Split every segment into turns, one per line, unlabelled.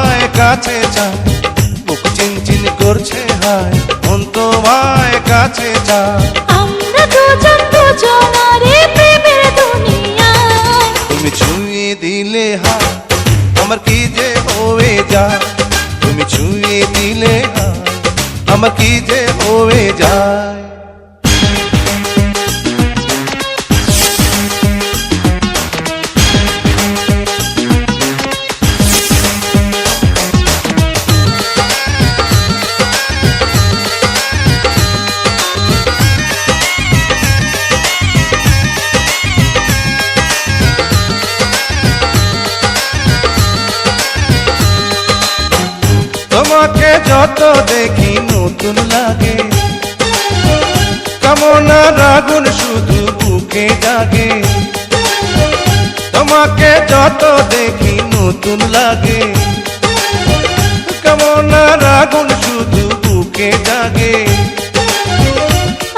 তোমায় কাছে চায়, বুক চিনচিন করছে হায়, মন তোমায় কাছে চায়।
আমরা দুজন দুজনারে প্রেমের দুনিয়ায়।
তুমি ছুঁয়ে দিলে হায়, আমার কি যে হয়ে যায়। তুমি ছুঁয়ে দিলে হায়, আমার কি যে হয়ে যায়। তোমাকে যত দেখি নতুন লাগে, কামনার আগুন শুধু বুকে জাগে। তোমাকে যত দেখি নতুন লাগে, কামনার আগুন শুধু বুকে জাগে।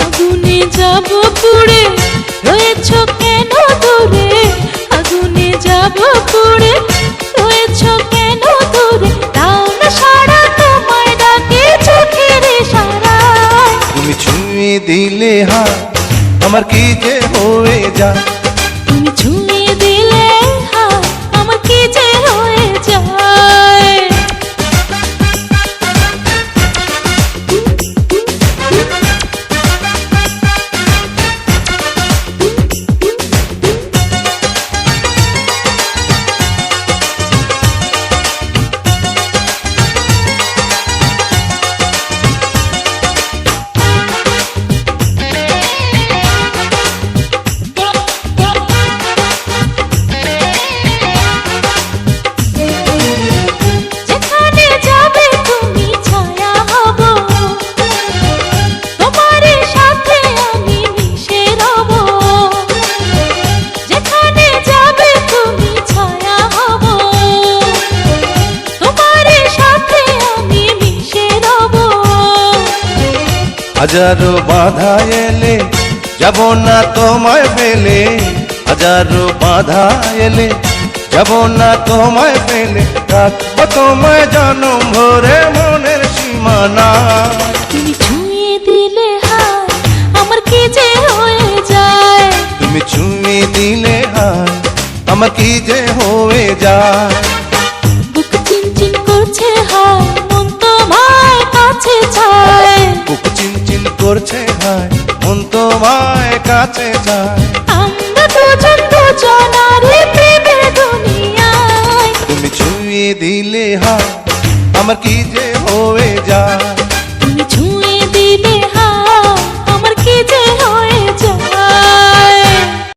আগুনে যাব পুড়ে, রয়েছ কেন দূরে? আগুনে যাব পুড়ে, রয়েছ কেন দূরে? তাও না সারা তোমায় ডাকে চোখের ইশারায়।
তুমি ছুঁয়ে দিলে হায়, আমার কি যে হয়ে যায়।
তুমি ছুঁয়ে দিলে হায়, আমার কি যে হয়ে যায়।
হাজারো বাধা এলে যাব না তোমায় ফেলে, হাজারো বাধা এলে যাব না তোমায় ফেলে। রাখবো তোমায় জনম ভরে মনের সীমানা।
তুমি ছুঁয়ে দিলে হায়, আমার কি যে হয়ে যায়।
তুমি ছুঁয়ে দিলে হায়, আমার কি যে হয়ে যায়।
বুক চিনচিন করছে হায়, মন তোমায় কাছে চায়।
বুক চিনচিন করছে হায়, মন তোমায় কাছে যায়।
আমরা দুজন দুজনারে প্রেমের দুনিয়ায়।
তুমি ছুঁয়ে দিলে হায়, আমার কি যে হয়ে যায়।